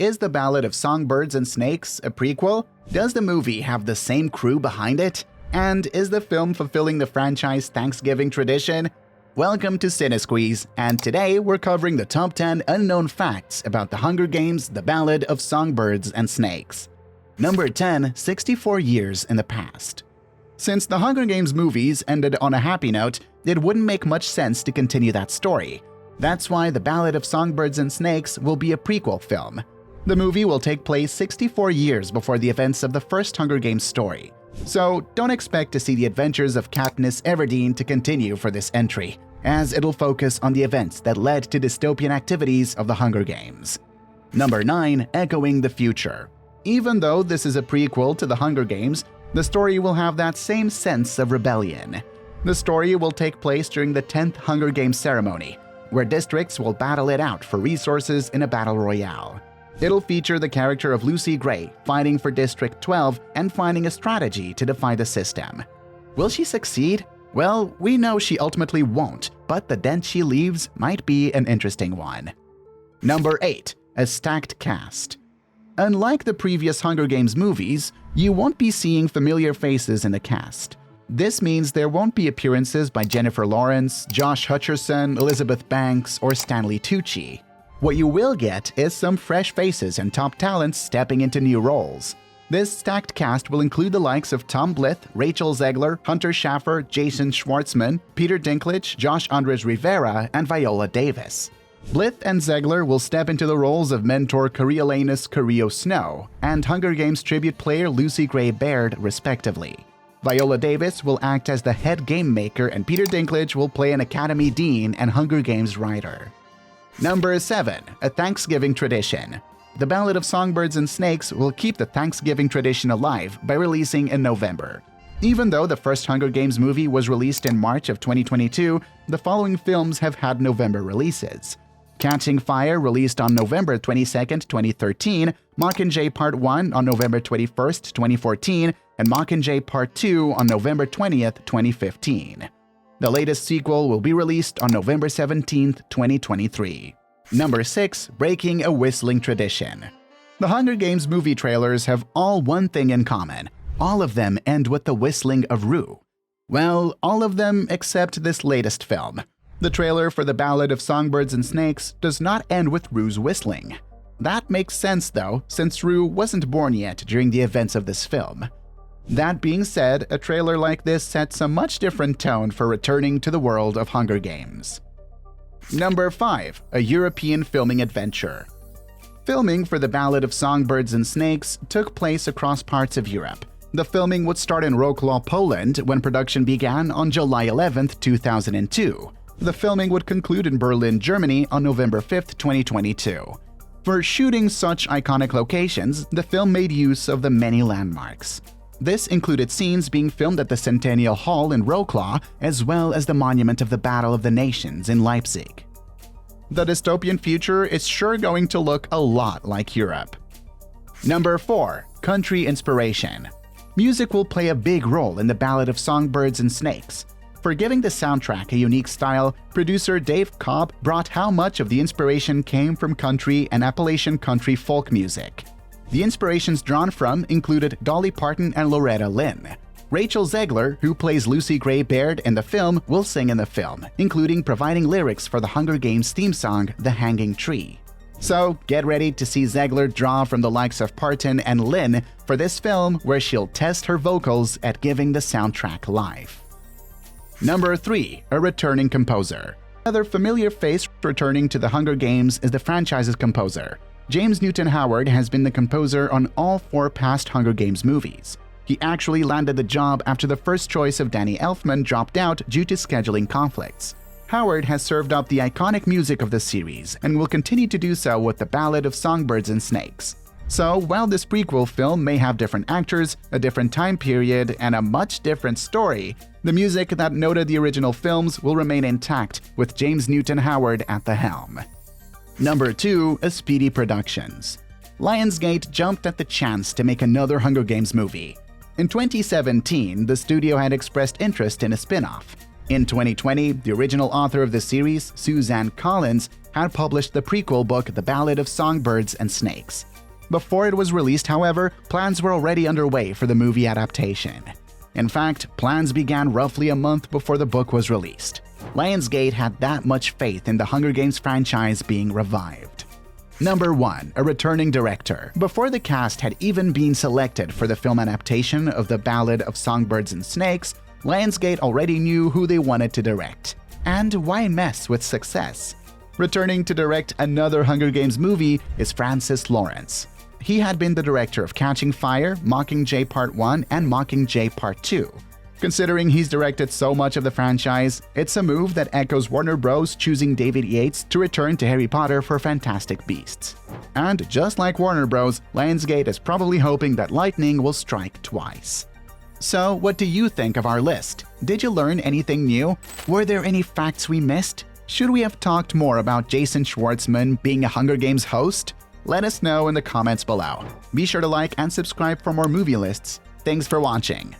is The Ballad of Songbirds and Snakes a prequel? Does the movie have the same crew behind it? And is the film fulfilling the franchise Thanksgiving tradition? Welcome to CineSqueeze, and today we're covering the top 10 unknown facts about The Hunger Games: The Ballad of Songbirds and Snakes. Number 10. 64 years in the past. Since the Hunger Games movies ended on a happy note, it wouldn't make much sense to continue that story. That's why The Ballad of Songbirds and Snakes will be a prequel film. The movie will take place 64 years before the events of the first Hunger Games story. So don't expect to see the adventures of Katniss Everdeen to continue for this entry, as it'll focus on the events that led to dystopian activities of the Hunger Games. Number 9. Echoing the future. Even though this is a prequel to the Hunger Games, the story will have that same sense of rebellion. The story will take place during the 10th Hunger Games ceremony, where districts will battle it out for resources in a battle royale. It'll feature the character of Lucy Gray fighting for District 12 and finding a strategy to defy the system. Will she succeed? Well, we know she ultimately won't, but the dent she leaves might be an interesting one. Number 8. A stacked cast. Unlike the previous Hunger Games movies, you won't be seeing familiar faces in the cast. This means there won't be appearances by Jennifer Lawrence, Josh Hutcherson, Elizabeth Banks, or Stanley Tucci. What you will get is some fresh faces and top talents stepping into new roles. This stacked cast will include the likes of Tom Blyth, Rachel Zegler, Hunter Schafer, Jason Schwartzman, Peter Dinklage, Josh Andres Rivera, and Viola Davis. Blyth and Zegler will step into the roles of mentor Coriolanus Snow and Hunger Games tribute player Lucy Gray Baird, respectively. Viola Davis will act as the head game maker, and Peter Dinklage will play an Academy Dean and Hunger Games writer. Number 7. A Thanksgiving tradition. The Ballad of Songbirds and Snakes will keep the Thanksgiving tradition alive by releasing in November. Even though the first Hunger Games movie was released in March of 2022, the following films have had November releases. Catching Fire released on November 22, 2013, Mockingjay Part 1 on November 21, 2014, and Mockingjay Part 2 on November 20, 2015. The latest sequel will be released on November 17, 2023. Number 6. Breaking a whistling tradition. The Hunger Games movie trailers have all one thing in common. All of them end with the whistling of Rue. Well, all of them except this latest film. The trailer for The Ballad of Songbirds and Snakes does not end with Rue's whistling. That makes sense though, since Rue wasn't born yet during the events of this film. That being said, a trailer like this sets a much different tone for returning to the world of Hunger Games. Number 5. A European filming adventure. Filming for The Ballad of Songbirds and Snakes took place across parts of Europe. The filming would start in Wrocław, Poland, when production began on July 11, 2002. The filming would conclude in Berlin, Germany on November 5, 2022. For shooting such iconic locations, the film made use of the many landmarks. This included scenes being filmed at the Centennial Hall in Wrocław, as well as the Monument of the Battle of the Nations in Leipzig. The dystopian future is sure going to look a lot like Europe. Number 4. Country inspiration. Music will play a big role in The Ballad of Songbirds and Snakes. For giving the soundtrack a unique style, producer Dave Cobb brought how much of the inspiration came from country and Appalachian country folk music. The inspirations drawn from included Dolly Parton and Loretta Lynn. Rachel Zegler, who plays Lucy Gray Baird in the film, will sing in the film, including providing lyrics for the Hunger Games theme song, The Hanging Tree. So get ready to see Zegler draw from the likes of Parton and Lynn for this film, where she'll test her vocals at giving the soundtrack live. Number 3. A returning composer. Another familiar face returning to the Hunger Games is the franchise's composer. James Newton Howard has been the composer on all 4 past Hunger Games movies. He actually landed the job after the first choice of Danny Elfman dropped out due to scheduling conflicts. Howard has served up the iconic music of the series and will continue to do so with The Ballad of Songbirds and Snakes. So, while this prequel film may have different actors, a different time period, and a much different story, the music that noted the original films will remain intact, with James Newton Howard at the helm. Number 2. A Speedy Productions. Lionsgate jumped at the chance to make another Hunger Games movie. In 2017, the studio had expressed interest in a spin-off. In 2020, the original author of the series, Suzanne Collins, had published the prequel book The Ballad of Songbirds and Snakes. Before it was released, however, plans were already underway for the movie adaptation. In fact, plans began roughly a month before the book was released. Lionsgate had that much faith in the Hunger Games franchise being revived. Number 1. A returning director. Before the cast had even been selected for the film adaptation of The Ballad of Songbirds and Snakes, Lionsgate already knew who they wanted to direct. And why mess with success? Returning to direct another Hunger Games movie is Francis Lawrence. He had been the director of Catching Fire, Mockingjay Part 1, and Mockingjay Part 2. Considering he's directed so much of the franchise, it's a move that echoes Warner Bros. Choosing David Yates to return to Harry Potter for Fantastic Beasts. And just like Warner Bros., Lionsgate is probably hoping that lightning will strike twice. So, what do you think of our list? Did you learn anything new? Were there any facts we missed? Should we have talked more about Jason Schwartzman being a Hunger Games host? Let us know in the comments below. Be sure to like and subscribe for more movie lists. Thanks for watching.